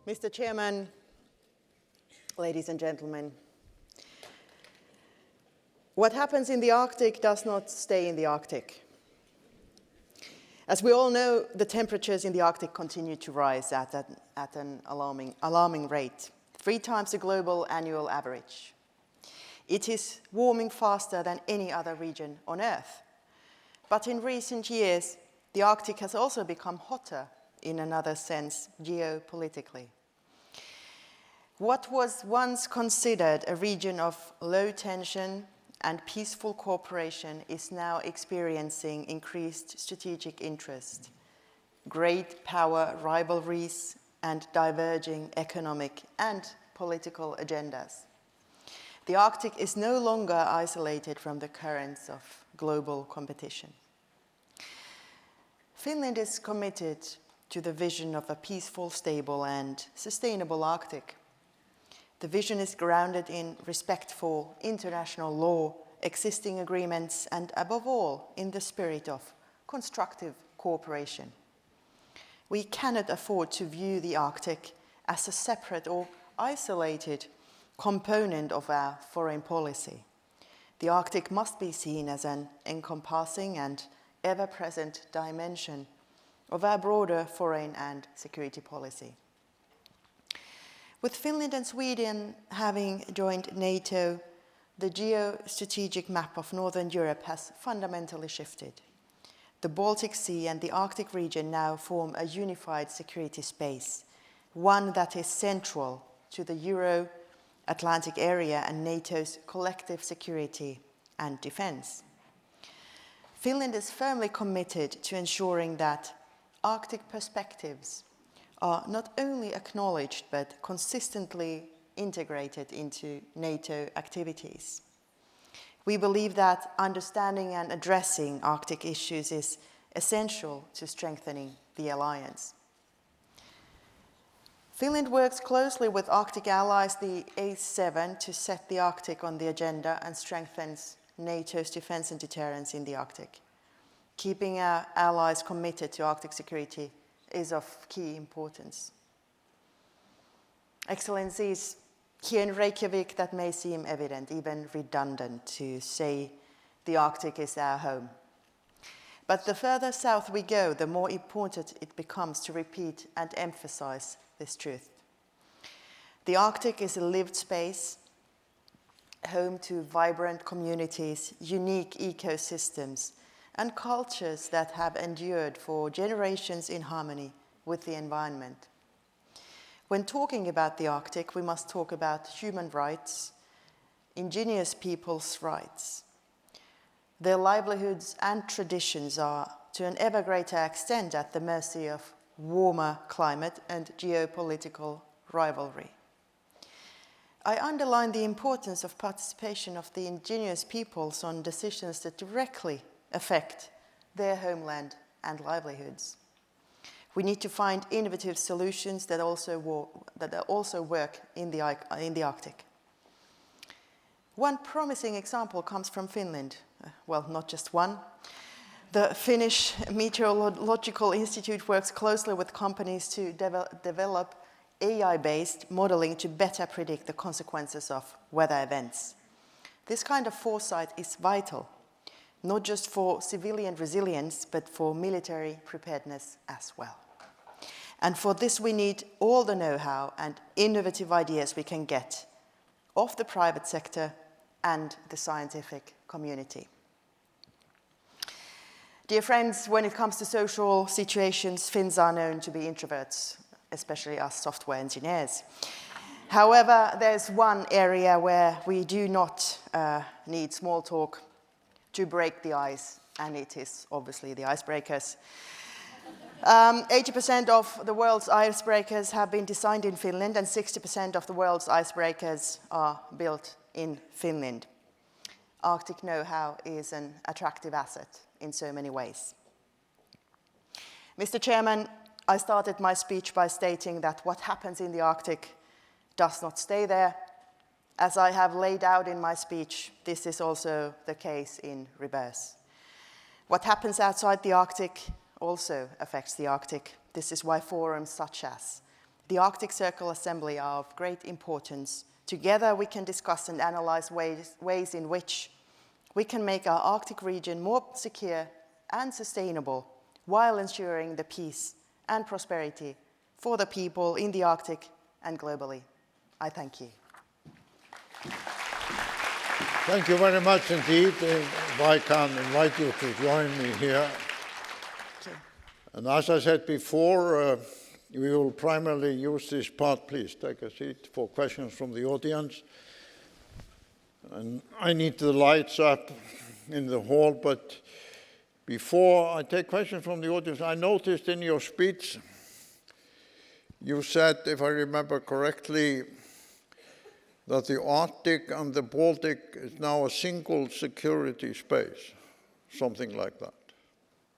Mr. Chairman, ladies and gentlemen, what happens in the Arctic does not stay in the Arctic. As we all know, the temperatures in the Arctic continue to rise at an alarming rate, 3 times the global annual average. It is warming faster than any other region on Earth. But in recent years, the Arctic has also become hotter in another sense, geopolitically. What was once considered a region of low tension and peaceful cooperation is now experiencing increased strategic interest, great power rivalries, and diverging economic and political agendas. The Arctic is no longer isolated from the currents of global competition. Finland is committed to the vision of a peaceful, stable, and sustainable Arctic. The vision is grounded in respect for international law, existing agreements, and above all, in the spirit of constructive cooperation. We cannot afford to view the Arctic as a separate or isolated component of our foreign policy. The Arctic must be seen as an encompassing and ever-present dimension of our broader foreign and security policy. With Finland and Sweden having joined NATO, the geostrategic map of Northern Europe has fundamentally shifted. The Baltic Sea and the Arctic region now form a unified security space, one that is central to the Euro-Atlantic area and NATO's collective security and defense. Finland is firmly committed to ensuring that Arctic perspectives are not only acknowledged but consistently integrated into NATO activities. We believe that understanding and addressing Arctic issues is essential to strengthening the alliance. Finland works closely with Arctic allies, the A7, to set the Arctic on the agenda and strengthens NATO's defense and deterrence in the Arctic. Keeping our allies committed to Arctic security is of key importance. Excellencies, here in Reykjavik, that may seem evident, even redundant, to say the Arctic is our home. But the further south we go, the more important it becomes to repeat and emphasize this truth. The Arctic is a lived space, home to vibrant communities, unique ecosystems, and cultures that have endured for generations in harmony with the environment. When talking about the Arctic, we must talk about human rights, indigenous peoples' rights. Their livelihoods and traditions are, to an ever greater extent, at the mercy of warmer climate and geopolitical rivalry. I underline the importance of participation of the indigenous peoples on decisions that directly affect their homeland and livelihoods. We need to find innovative solutions that also work in the Arctic. One promising example comes from Finland. Well, not just one. The Finnish Meteorological Institute works closely with companies to develop AI-based modeling to better predict the consequences of weather events. This kind of foresight is vital, not just for civilian resilience, but for military preparedness as well. And for this, we need all the know-how and innovative ideas we can get of the private sector and the scientific community. Dear friends, when it comes to social situations, Finns are known to be introverts, especially us software engineers. However, there's one area where we do not need small talk to break the ice, and it is obviously the icebreakers. 80% of the world's icebreakers have been designed in Finland, and 60% of the world's icebreakers are built in Finland. Arctic know-how is an attractive asset in so many ways. Mr. Chairman, I started my speech by stating that what happens in the Arctic does not stay there. As I have laid out in my speech, this is also the case in reverse. What happens outside the Arctic also affects the Arctic. This is why forums such as the Arctic Circle Assembly are of great importance. Together we can discuss and analyze ways in which we can make our Arctic region more secure and sustainable while ensuring the peace and prosperity for the people in the Arctic and globally. I thank you. Thank you very much indeed. If I can invite you to join me here. Okay. And as I said before, we will primarily use this part. Please take a seat for questions from the audience. And I need the lights up in the hall, but before I take questions from the audience, I noticed in your speech, you said, if I remember correctly, that the Arctic and the Baltic is now a single security space, something like that.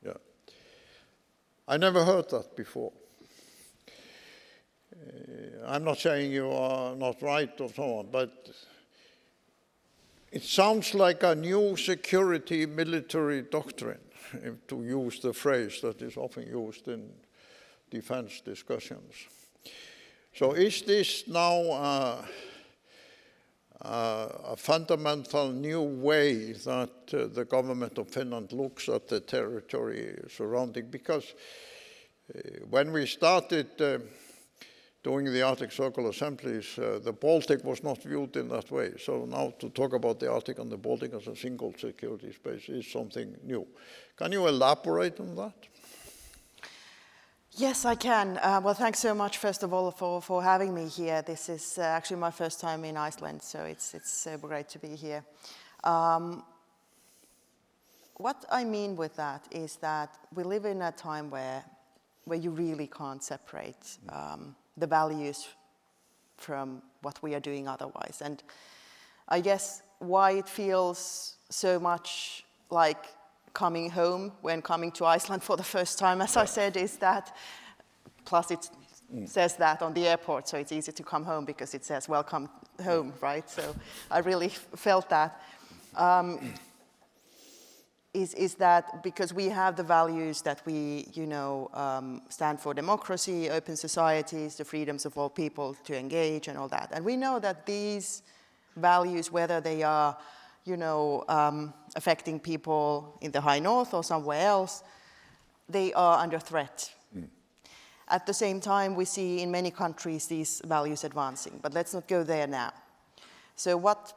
Yeah. I never heard that before. I'm not saying you are not right or so on, but it sounds like a new security military doctrine, to use the phrase that is often used in defense discussions. So is this now a fundamental new way that the government of Finland looks at the territory surrounding? Because when we started doing the Arctic Circle Assemblies, the Baltic was not viewed in that way. So now to talk about the Arctic and the Baltic as a single security space is something new. Can you elaborate on that? Yes, I can. Well, thanks so much, first of all, for having me here. This is actually my first time in Iceland, so it's great to be here. What I mean with that is that we live in a time where you really can't separate the values from what we are doing otherwise. And I guess why it feels so much like coming home when coming to Iceland for the first time, as I said, is that, plus it says that on the airport, so it's easy to come home because it says welcome home, right? So I really felt that. Is that because we have the values that we, stand for democracy, open societies, the freedoms of all people to engage and all that. And we know that these values, whether they are, affecting people in the high north or somewhere else, they are under threat. At the same time, we see in many countries these values advancing, but let's not go there now. So what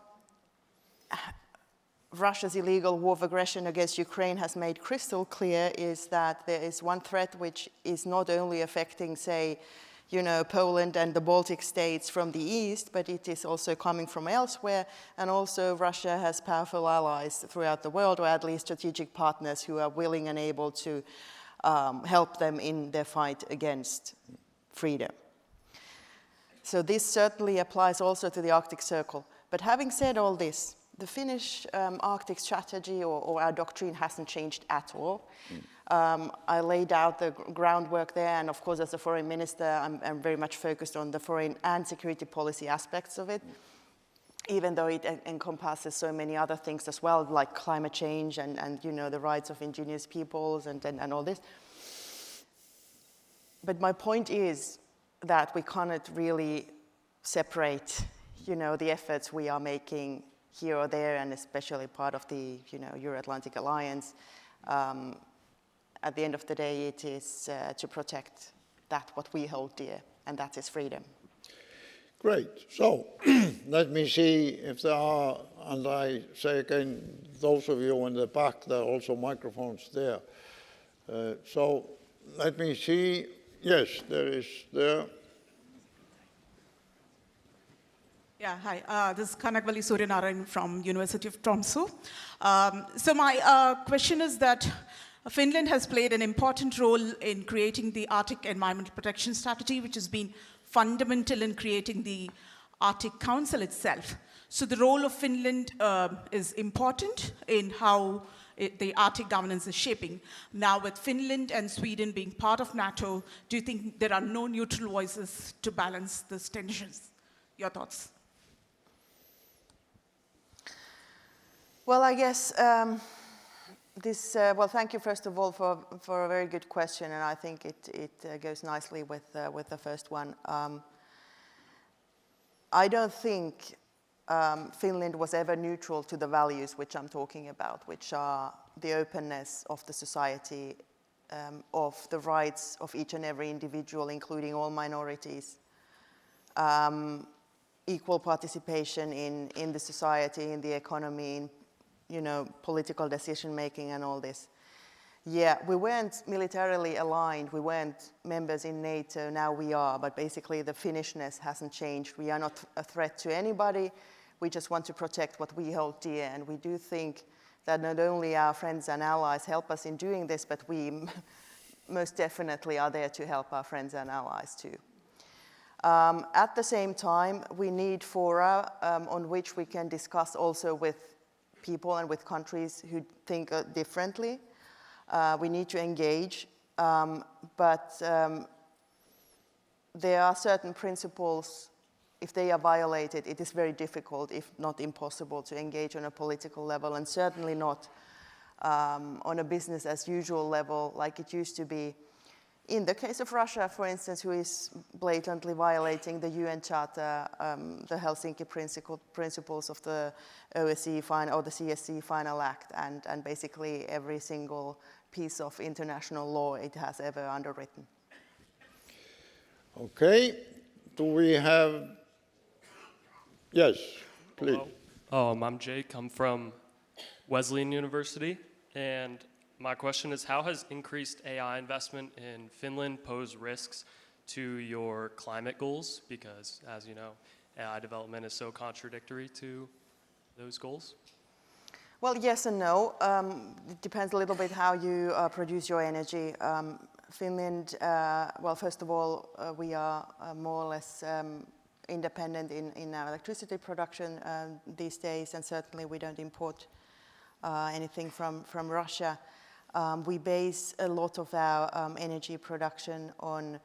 Russia's illegal war of aggression against Ukraine has made crystal clear is that there is one threat which is not only affecting, say, Poland and the Baltic states from the east, but it is also coming from elsewhere, and also Russia has powerful allies throughout the world, or at least strategic partners who are willing and able to help them in their fight against freedom. So this certainly applies also to the Arctic Circle. But having said all this, the Finnish Arctic strategy or our doctrine hasn't changed at all. I laid out the groundwork there, and of course, as a foreign minister, I'm very much focused on the foreign and security policy aspects of it, even though it encompasses so many other things as well, like climate change and the rights of indigenous peoples and all this. But my point is that we cannot really separate, the efforts we are making here or there, and especially part of the, Euro-Atlantic Alliance. At the end of the day, it is to protect what we hold dear, and that is freedom. Great. So let me see if there are, and I say again, those of you in the back, there are also microphones there. So let me see. Yes, there is there. Yeah, hi. This is Kanakvali Suryanarayan from University of Tromsø. So my question is that Finland has played an important role in creating the Arctic Environmental Protection Strategy, which has been fundamental in creating the Arctic Council itself. So the role of Finland is important in how the Arctic governance is shaping. Now with Finland and Sweden being part of NATO, do you think there are no neutral voices to balance these tensions? Your thoughts? Well, I guess Well, thank you first of all for a very good question, and I think it goes nicely with the first one. I don't think Finland was ever neutral to the values which I'm talking about, which are the openness of the society, of the rights of each and every individual, including all minorities, equal participation in the society, in the economy, in political decision making and all this. Yeah, we weren't militarily aligned, we weren't members in NATO, now we are, but basically the Finnishness hasn't changed. We are not a threat to anybody, we just want to protect what we hold dear, and we do think that not only our friends and allies help us in doing this, but we most definitely are there to help our friends and allies too. At the same time, we need fora on which we can discuss also with people and with countries who think differently. We need to engage, but there are certain principles, if they are violated, it is very difficult, if not impossible, to engage on a political level, and certainly not on a business as usual level like it used to be. In the case of Russia, for instance, who is blatantly violating the UN Charter, the Helsinki principles of the OSCE or the CSC Final Act, and basically every single piece of international law it has ever underwritten. Okay, do we have... Yes, please. Hello. I'm Jake, I'm from Wesleyan University, and my question is, how has increased AI investment in Finland posed risks to your climate goals? Because, as you know, AI development is so contradictory to those goals. Well, yes and no. It depends a little bit how you produce your energy. Finland, well, first of all, we are more or less independent in our electricity production these days, and certainly we don't import anything from Russia. We base a lot of our energy production on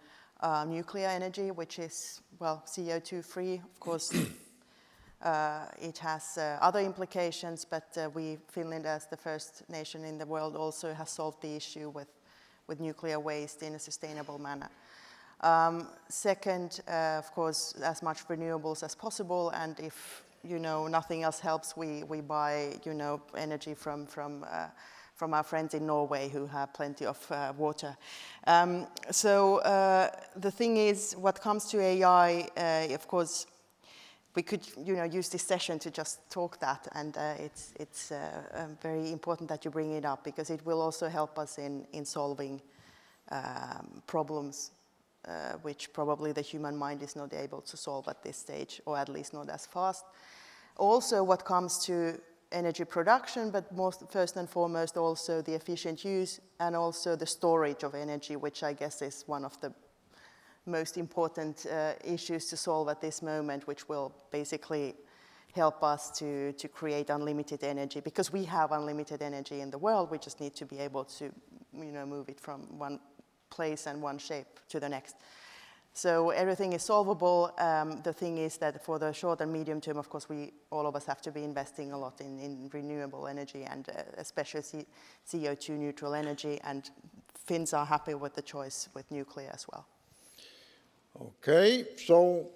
nuclear energy, which is, well, CO2 free. Of course, it has other implications, but Finland, as the first nation in the world, also has solved the issue with nuclear waste in a sustainable manner. Second, of course, as much renewables as possible, and if nothing else helps, we buy energy from our friends in Norway who have plenty of water. So the thing is, what comes to AI, of course, we could use this session to just talk that, and it's very important that you bring it up, because it will also help us in solving problems which probably the human mind is not able to solve at this stage, or at least not as fast. Also, what comes to energy production, but first and foremost also the efficient use and also the storage of energy, which I guess is one of the most important issues to solve at this moment, which will basically help us to create unlimited energy, because we have unlimited energy in the world. We just need to be able to move it from one place and one shape to the next. So everything is solvable. The thing is that for the short and medium term, of course, all of us have to be investing a lot in renewable energy, and especially CO2 neutral energy, and Finns are happy with the choice with nuclear as well. Okay, so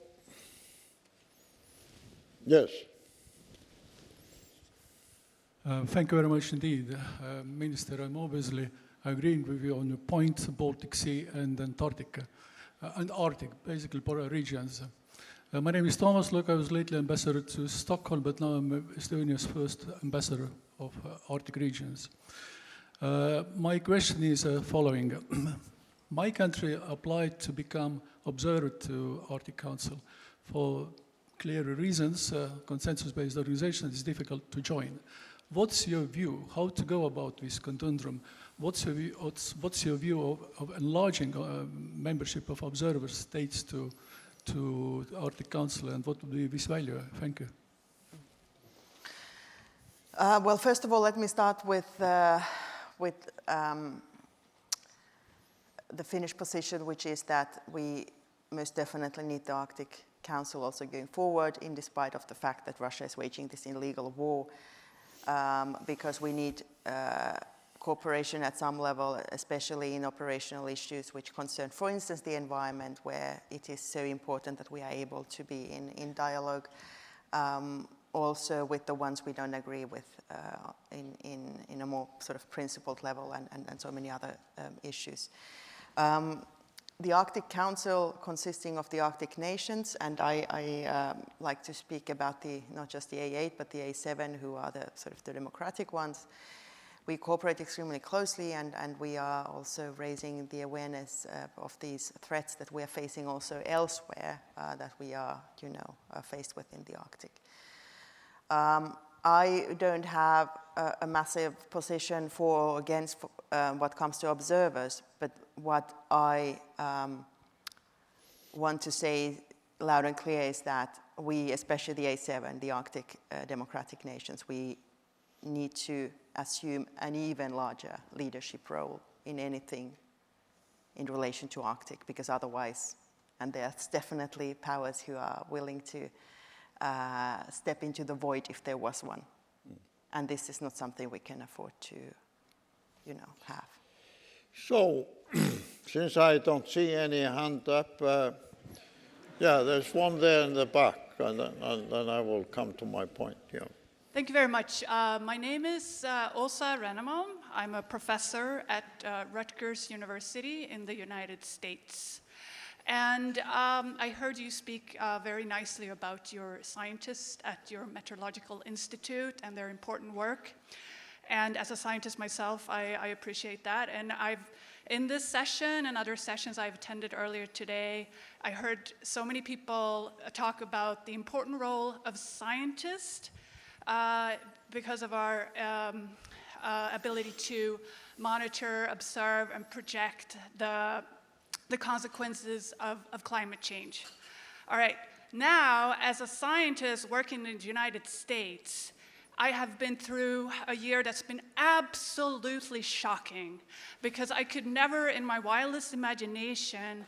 yes. Thank you very much indeed. Minister, I'm obviously agreeing with you on your point, Baltic Sea and Antarctica. And Arctic, basically polar regions. My name is Thomas. Look, I was lately ambassador to Stockholm, but now I'm Estonia's first ambassador of Arctic regions. My question is following. My country applied to become observer to Arctic Council. For clear reasons, consensus-based organization is difficult to join. What's your view? How to go about this conundrum? What's your view of enlarging membership of observer states to the Arctic Council, and what would be this value? Thank you. Well, first of all, let me start with the Finnish position, which is that we most definitely need the Arctic Council also going forward, in despite of the fact that Russia is waging this illegal war, because we need cooperation at some level, especially in operational issues which concern, for instance, the environment, where it is so important that we are able to be in dialogue, also with the ones we don't agree with in a more sort of principled level, and so many other issues. The Arctic Council, consisting of the Arctic nations, and I like to speak about not just the A8 but the A7, who are the sort of the democratic ones. We cooperate extremely closely, and we are also raising the awareness of these threats that we are facing also elsewhere, that we are, faced with in the Arctic. I don't have a massive position for or against what comes to observers, but what I want to say loud and clear is that we, especially the A7, the Arctic democratic nations, we need to assume an even larger leadership role in anything in relation to Arctic, because otherwise, and there's definitely powers who are willing to step into the void if there was one. And this is not something we can afford to, have. So, since I don't see any hand up, there's one there in the back, and then I will come to my point. Yeah. Thank you very much. My name is Åsa Rennemalm. I'm a professor at Rutgers University in the United States. And I heard you speak very nicely about your scientists at your Meteorological Institute and their important work. And as a scientist myself, I appreciate that. And in this session and other sessions I've attended earlier today, I heard so many people talk about the important role of scientists because of our ability to monitor, observe, and project the consequences of climate change. All right, now as a scientist working in the United States, I have been through a year that's been absolutely shocking, because I could never in my wildest imagination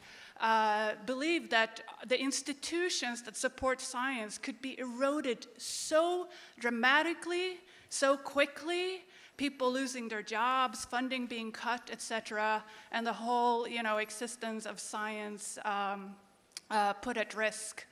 believe that the institutions that support science could be eroded so dramatically, so quickly, people losing their jobs, funding being cut, etc., and the whole, existence of science put at risk.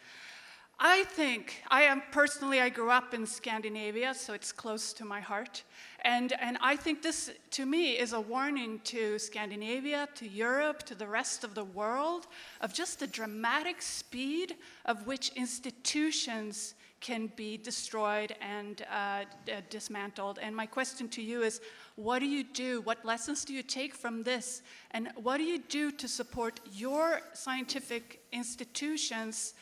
I think, I grew up in Scandinavia, so it's close to my heart, and I think this, to me, is a warning to Scandinavia, to Europe, to the rest of the world, of just the dramatic speed of which institutions can be destroyed and dismantled. And my question to you is, what do you do? What lessons do you take from this? And what do you do to support your scientific institutions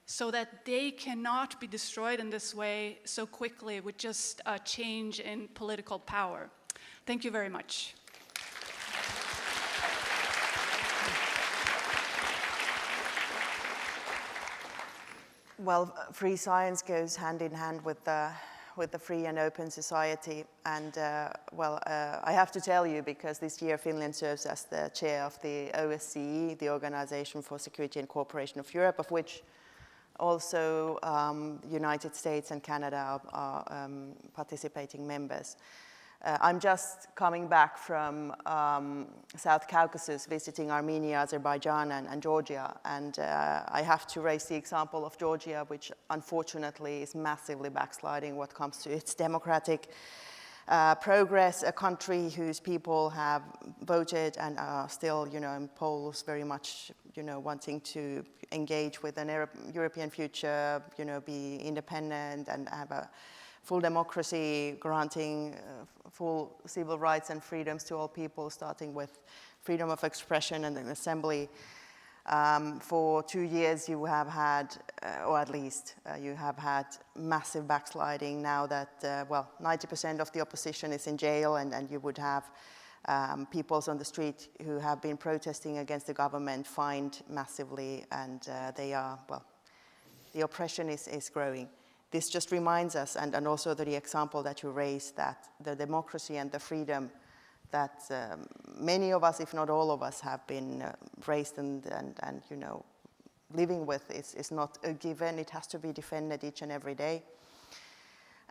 so that they cannot be destroyed in this way so quickly with just a change in political power? Thank you very much. Well, free science goes hand in hand with the free and open society. And I have to tell you, because this year Finland serves as the chair of the OSCE, the Organization for Security and Cooperation of Europe, of which also United States and Canada are participating members. I'm just coming back from South Caucasus, visiting Armenia, Azerbaijan, and Georgia, and I have to raise the example of Georgia, which unfortunately is massively backsliding when it comes to its democratic progress, a country whose people have voted and are still, in polls very much, wanting to engage with an European future, be independent and have a full democracy, granting full civil rights and freedoms to all people, starting with freedom of expression and assembly. For 2 years you have had, or at least you have had massive backsliding now that, 90% of the opposition is in jail, and you would have peoples on the street who have been protesting against the government fined massively, and the oppression is growing. This just reminds us, and also the example that you raised, that the democracy and the freedom that many of us, if not all of us, have been raised and living with is not a given. It has to be defended each and every day.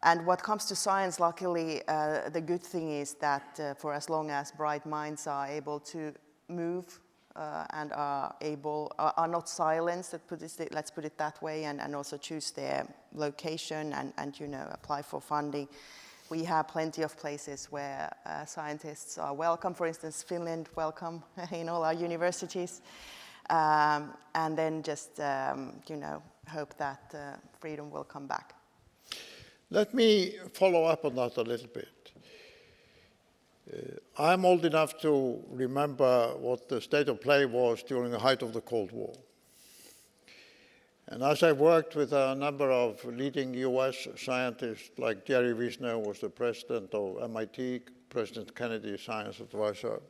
And what comes to science, luckily, the good thing is that for as long as bright minds are able to move and are not silenced, let's put it that way, and also choose their location and apply for funding, we have plenty of places where scientists are welcome. For instance, Finland, welcome in all our universities. And then just, hope that freedom will come back. Let me follow up on that a little bit. I'm old enough to remember what the state of play was during the height of the Cold War. And as I worked with a number of leading US scientists, like Jerry Wiesner was the president of MIT, President Kennedy's science advisor,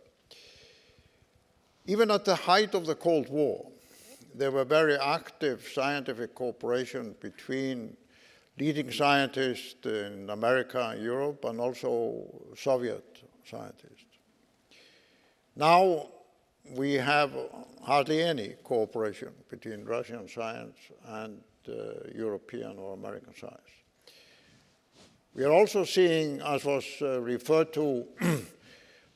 even at the height of the Cold War, there were very active scientific cooperation between leading scientists in America and Europe, and also Soviet scientists. Now we have hardly any cooperation between Russian science and European or American science. We are also seeing, as was referred to,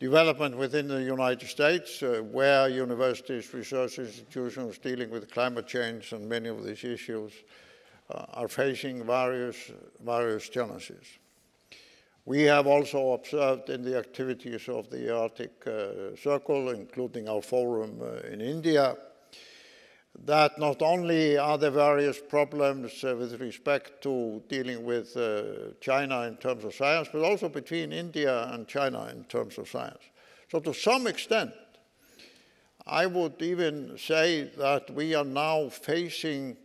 development within the United States, where universities, research institutions dealing with climate change and many of these issues are facing various challenges. We have also observed in the activities of the Arctic Circle, including our forum in India, that not only are there various problems with respect to dealing with China in terms of science, but also between India and China in terms of science. So to some extent, I would even say that we are now facing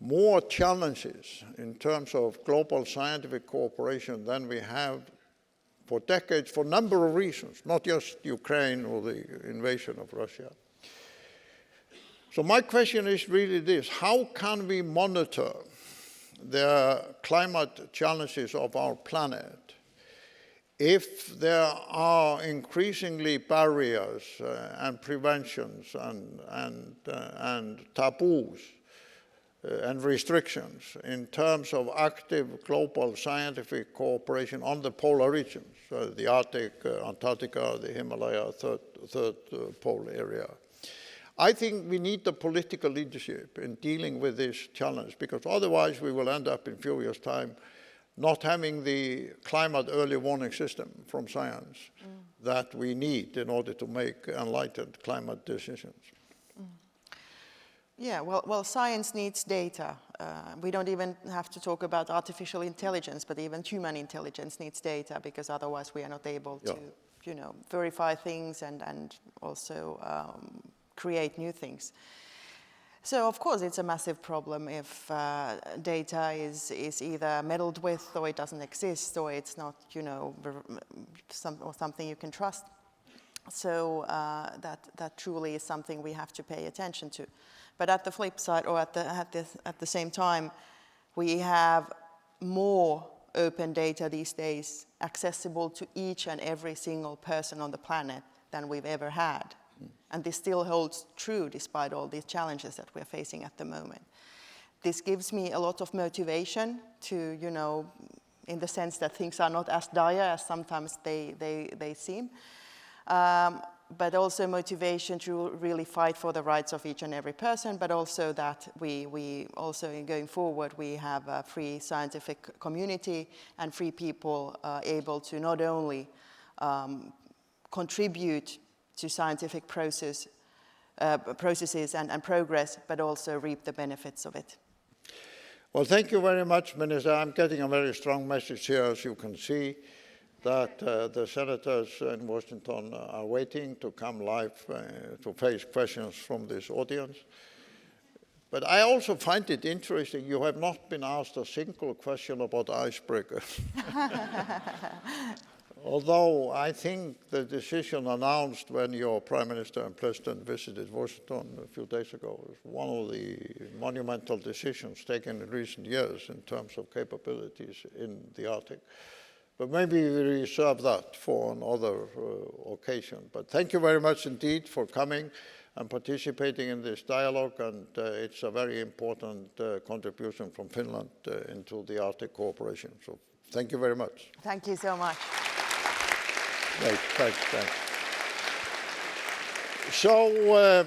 more challenges in terms of global scientific cooperation than we have for decades, for a number of reasons, not just Ukraine or the invasion of Russia. So my question is really this: how can we monitor the climate challenges of our planet if there are increasingly barriers and preventions and taboos and restrictions in terms of active global scientific cooperation on the polar regions, the Arctic, Antarctica, the Himalaya, third pole area? I think we need the political leadership in dealing with this challenge, because otherwise we will end up in a few years' time not having the climate early warning system from science that we need in order to make enlightened climate decisions. Yeah, well, science needs data. We don't even have to talk about artificial intelligence, but even human intelligence needs data, because otherwise we are not able to, verify things and also create new things. So of course it's a massive problem if data is either meddled with, or it doesn't exist, or it's not, something you can trust. So that truly is something we have to pay attention to. But at the flip side, or at the same time, we have more open data these days accessible to each and every single person on the planet than we've ever had. And this still holds true despite all these challenges that we're facing at the moment. This gives me a lot of motivation to, in the sense that things are not as dire as sometimes they seem. But also motivation to really fight for the rights of each and every person, but also that we also, in going forward, we have a free scientific community and free people able to not only contribute to scientific processes and progress, but also reap the benefits of it. Well, thank you very much, Minister. I'm getting a very strong message here, as you can see, that the senators in Washington are waiting to come live to face questions from this audience. But I also find it interesting, you have not been asked a single question about icebreakers. Although I think the decision announced when your Prime Minister and President visited Washington a few days ago is one of the monumental decisions taken in recent years in terms of capabilities in the Arctic. But maybe we reserve that for another occasion. But thank you very much indeed for coming and participating in this dialogue, and it's a very important contribution from Finland into the Arctic cooperation. So Thank you very much. Thank you so much. Thanks. So,